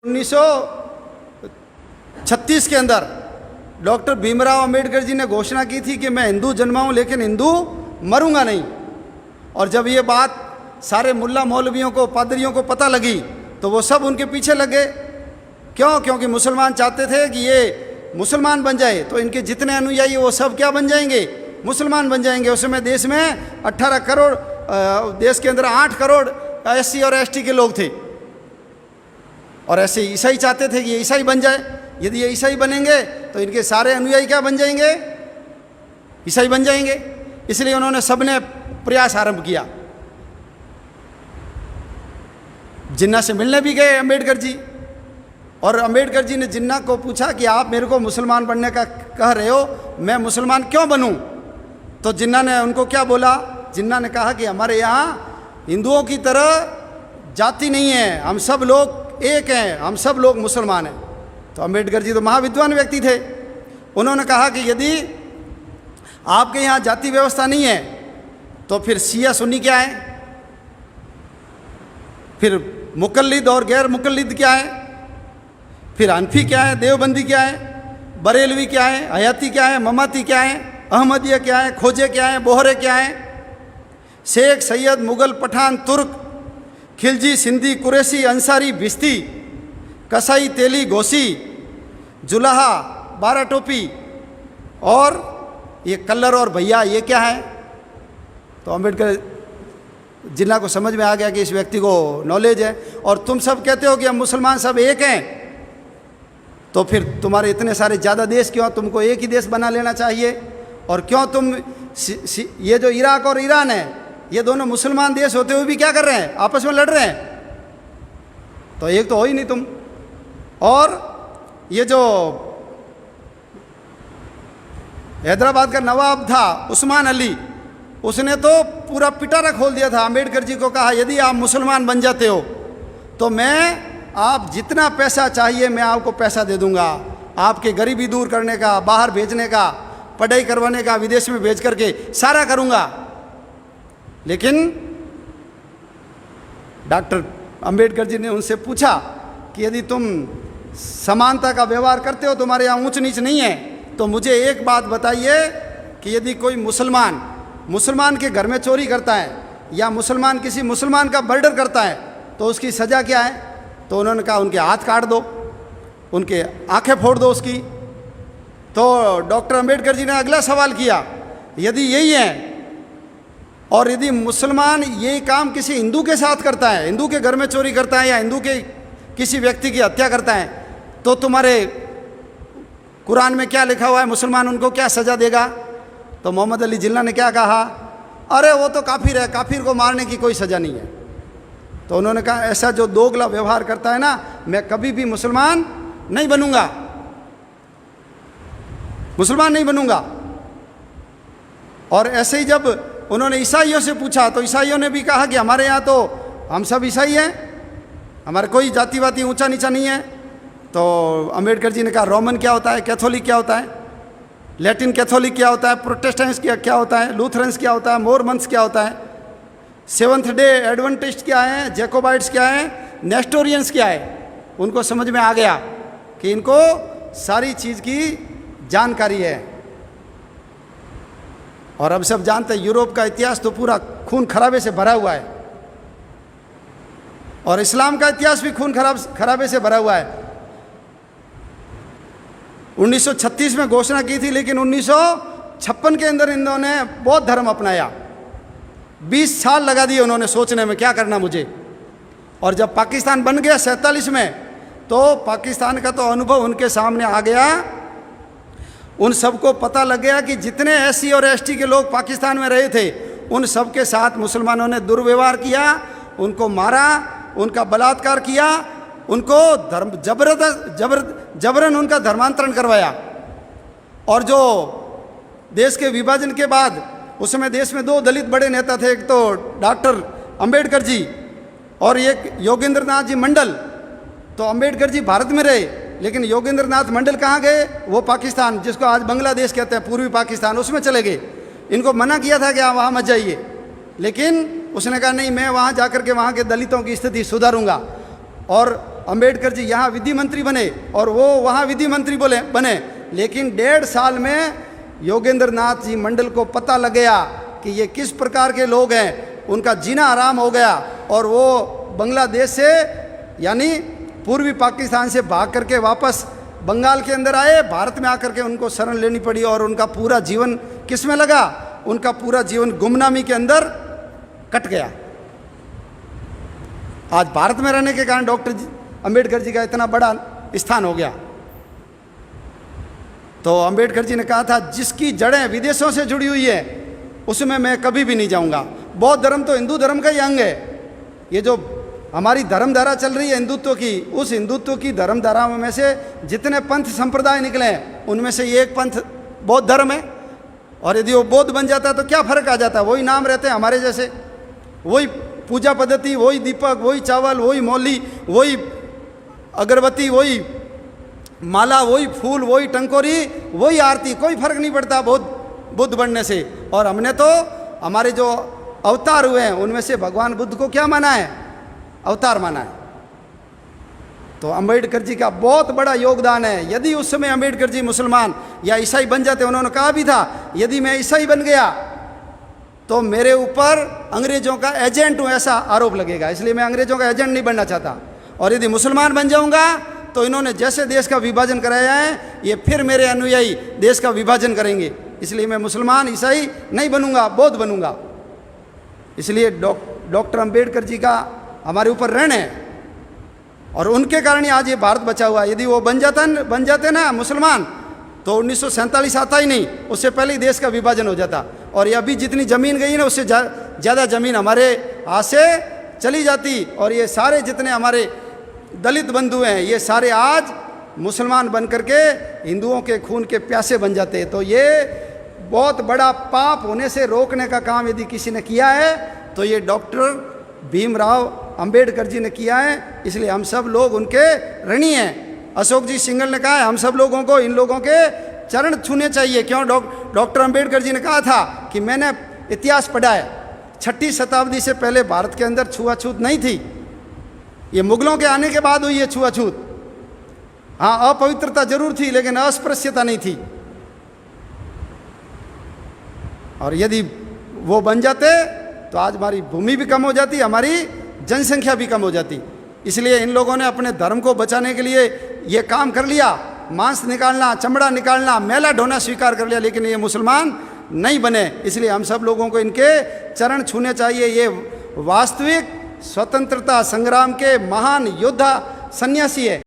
1936 के अंदर डॉक्टर भीमराव अंबेडकर जी ने घोषणा की थी कि मैं हिंदू जन्माऊं लेकिन हिंदू मरूंगा नहीं। और जब ये बात सारे मुल्ला मौलवियों को, पादरियों को पता लगी तो वो सब उनके पीछे लगे। क्यों? क्योंकि मुसलमान चाहते थे कि ये मुसलमान बन जाए तो इनके जितने अनुयायी वो सब क्या बन जाएंगे? मुसलमान बन जाएंगे। उस समय देश में 18 करोड़, देश के अंदर 8 करोड़ SC और ST के लोग थे। और ऐसे ईसाई चाहते थे कि ये ईसाई बन जाए। यदि ये ईसाई बनेंगे तो इनके सारे अनुयायी क्या बन जाएंगे? ईसाई बन जाएंगे। इसलिए उन्होंने सबने प्रयास आरंभ किया। जिन्ना से मिलने भी गए अंबेडकर जी, और अंबेडकर जी ने जिन्ना को पूछा कि आप मेरे को मुसलमान बनने का कह रहे हो, मैं मुसलमान क्यों बनूं? तो जिन्ना ने उनको क्या बोला? जिन्ना ने कहा कि हमारे यहाँ हिंदुओं की तरह जाति नहीं है, हम सब लोग एक हैं, हम सब लोग मुसलमान हैं। तो अंबेडकर जी तो महाविद्वान व्यक्ति थे। उन्होंने कहा कि यदि आपके यहाँ जाति व्यवस्था नहीं है तो फिर शिया सुन्नी क्या है, फिर मुकल्लिद और गैर मुकल्लिद क्या है, फिर हनफी क्या है, देवबंदी क्या है, बरेलवी क्या है, हयाती क्या है, ममाती क्या है, अहमदिया क्या है, खोजे क्या है, बोहरे क्या है, शेख, सैयद, मुगल, पठान, तुर्क, खिलजी, सिंधी, कुरैशी, अंसारी, भिस्ती, कसाई, तेली, घोसी, जुलाहा, बारह टोपी और ये कल्लर और भैया, ये क्या है? तो अंबेडकर जिन्ना को समझ में आ गया कि इस व्यक्ति को नॉलेज है। और तुम सब कहते हो कि हम मुसलमान सब एक हैं, तो फिर तुम्हारे इतने सारे ज़्यादा देश क्यों? तुमको एक ही देश बना लेना चाहिए। और क्यों तुम ये जो इराक और ईरान है, ये दोनों मुसलमान देश होते हुए भी क्या कर रहे हैं? आपस में लड़ रहे हैं। तो एक तो हो ही नहीं तुम। और ये जो हैदराबाद का नवाब था उस्मान अली, उसने तो पूरा पिटारा खोल दिया था। अंबेडकर जी को कहा यदि आप मुसलमान बन जाते हो तो मैं, आप जितना पैसा चाहिए मैं आपको पैसा दे दूंगा, आपके गरीबी दूर करने का, बाहर भेजने का, पढ़ाई करवाने का, विदेश में भेज करके सारा करूंगा। लेकिन डॉक्टर अंबेडकर जी ने उनसे पूछा कि यदि तुम समानता का व्यवहार करते हो, तुम्हारे यहाँ ऊंच नीच नहीं है, तो मुझे एक बात बताइए कि यदि कोई मुसलमान के घर में चोरी करता है या मुसलमान किसी मुसलमान का मर्डर करता है तो उसकी सज़ा क्या है? तो उन्होंने कहा उनके हाथ काट दो, उनके आंखें फोड़ दो उसकी। तो डॉक्टर अंबेडकर जी ने अगला सवाल किया, यदि यही है और यदि मुसलमान यही काम किसी हिंदू के साथ करता है, हिंदू के घर में चोरी करता है या हिंदू के किसी व्यक्ति की हत्या करता है, तो तुम्हारे कुरान में क्या लिखा हुआ है? मुसलमान उनको क्या सज़ा देगा? तो मोहम्मद अली जिन्ना ने क्या कहा? अरे वो तो काफिर है, काफिर को मारने की कोई सज़ा नहीं है। तो उन्होंने कहा ऐसा जो दोगला व्यवहार करता है ना, मैं कभी भी मुसलमान नहीं बनूंगा, मुसलमान नहीं बनूंगा। और ऐसे ही जब उन्होंने ईसाइयों से पूछा तो ईसाइयों ने भी कहा कि हमारे यहाँ तो हम सब ईसाई हैं, हमारे कोई जाति वाति ऊंचा नीचा नहीं है। तो अंबेडकर जी ने कहा रोमन क्या होता है, कैथोलिक क्या होता है, लैटिन कैथोलिक क्या होता है, प्रोटेस्टेंट्स क्या होता है, लूथरन्स क्या होता है, मोरमन्स क्या होता है, सेवंथ डे एडवेंटिस्ट क्या है, जैकोबाइट्स क्या है, नेस्टोरियंस क्या है। उनको समझ में आ गया कि इनको सारी चीज़ की जानकारी है। और अब सब जानते हैं यूरोप का इतिहास तो पूरा खून खराबे से भरा हुआ है, और इस्लाम का इतिहास भी खून खराबे से भरा हुआ है। 1936 में घोषणा की थी, लेकिन 1956 के अंदर इन्होंने बौद्ध धर्म अपनाया। 20 साल लगा दिए उन्होंने सोचने में क्या करना मुझे। और जब पाकिस्तान बन गया 47 में, तो पाकिस्तान का तो अनुभव उनके सामने आ गया। उन सबको पता लग गया कि जितने SC और ST के लोग पाकिस्तान में रहे थे, उन सब के साथ मुसलमानों ने दुर्व्यवहार किया, उनको मारा, उनका बलात्कार किया, उनको जबरन उनका धर्मांतरण करवाया। और जो देश के विभाजन के बाद उस समय देश में 2 दलित बड़े नेता थे, एक तो डॉक्टर अंबेडकर जी और एक योगेंद्र नाथ जी मंडल। तो अंबेडकर जी भारत में रहे, लेकिन योगेंद्र नाथ मंडल कहाँ गए? वो पाकिस्तान, जिसको आज बांग्लादेश कहते हैं, पूर्वी पाकिस्तान, उसमें चले गए। इनको मना किया था कि आप वहाँ मत जाइए, लेकिन उसने कहा नहीं, मैं वहाँ जाकर के वहाँ के दलितों की स्थिति सुधारूंगा। और अंबेडकर जी यहाँ विधि मंत्री बने और वो वहाँ विधि मंत्री बने, लेकिन 1.5 साल में योगेंद्र नाथ जी मंडल को पता लग गया कि ये किस प्रकार के लोग हैं, उनका जीना आराम हो गया और वो बांग्लादेश से यानी पूर्वी पाकिस्तान से भाग करके वापस बंगाल के अंदर आए। भारत में आकर के उनको शरण लेनी पड़ी और उनका पूरा जीवन किस में लगा, उनका पूरा जीवन गुमनामी के अंदर कट गया। आज भारत में रहने के कारण डॉक्टर अंबेडकर जी का इतना बड़ा स्थान हो गया। तो अंबेडकर जी ने कहा था, जिसकी जड़ें विदेशों से जुड़ी हुई है उसमें मैं कभी भी नहीं जाऊंगा। बौद्ध धर्म तो हिंदू धर्म का ही अंग है। ये जो हमारी धर्मधारा चल रही है हिंदुत्व की, उस हिंदुत्व की धर्मधाराओं में से जितने पंथ संप्रदाय निकले हैं उनमें से ये एक पंथ बौद्ध धर्म है। और यदि वो बौद्ध बन जाता तो क्या फर्क आ जाता, वही नाम रहते हैं हमारे जैसे, वही पूजा पद्धति, वही दीपक, वही चावल, वही मौली, वही अगरबत्ती, वही माला, वही फूल, वही टंकोरी, वही आरती, कोई फर्क नहीं पड़ता बुद्ध बनने से। और हमने तो हमारे जो अवतार हुए हैं उनमें से भगवान बुद्ध को क्या माना है, अवतार माना है। तो अंबेडकर जी का बहुत बड़ा योगदान है। यदि उस समय अंबेडकर जी मुसलमान या ईसाई बन जाते, उन्होंने कहा भी था, यदि मैं ईसाई बन गया तो मेरे ऊपर अंग्रेजों का एजेंट हूँ ऐसा आरोप लगेगा, इसलिए मैं अंग्रेजों का एजेंट नहीं बनना चाहता। और यदि मुसलमान बन जाऊंगा तो इन्होंने जैसे देश का विभाजन कराया है ये फिर मेरे अनुयायी देश का विभाजन करेंगे, इसलिए मैं मुसलमान ईसाई नहीं बनूंगा, बौद्ध बनूंगा। इसलिए डॉक्टर अंबेडकर जी का हमारे ऊपर ऋण है और उनके कारण ही आज ये भारत बचा हुआ है। यदि वो बन जाते ना मुसलमान तो 1947 आता ही नहीं, उससे पहले ही देश का विभाजन हो जाता। और ये अभी जितनी ज़मीन गई ना उससे ज़्यादा ज़मीन हमारे हाथ से चली जाती। और ये सारे जितने हमारे दलित बंधु हैं ये सारे आज मुसलमान बन करके हिंदुओं के खून के प्यासे बन जाते हैं। तो ये बहुत बड़ा पाप होने से रोकने का काम यदि किसी ने किया है तो ये डॉक्टर भीमराव अंबेडकर जी ने किया है, इसलिए हम सब लोग उनके ऋणी हैं। अशोक जी सिंघल ने कहा है हम सब लोगों को इन लोगों के चरण छूने चाहिए। क्यों? डॉक्टर अंबेडकर जी ने कहा था कि मैंने इतिहास पढ़ा है, 6वीं शताब्दी से पहले भारत के अंदर छुआछूत नहीं थी, ये मुगलों के आने के बाद हुई है छुआछूत। हाँ, अपवित्रता जरूर थी लेकिन अस्पृश्यता नहीं थी। और यदि वो बन जाते तो आज हमारी भूमि भी कम हो जाती, हमारी जनसंख्या भी कम हो जाती। इसलिए इन लोगों ने अपने धर्म को बचाने के लिए ये काम कर लिया, मांस निकालना, चमड़ा निकालना, मैला ढोना स्वीकार कर लिया, लेकिन ये मुसलमान नहीं बने। इसलिए हम सब लोगों को इनके चरण छूने चाहिए। ये वास्तविक स्वतंत्रता संग्राम के महान योद्धा सन्यासी है।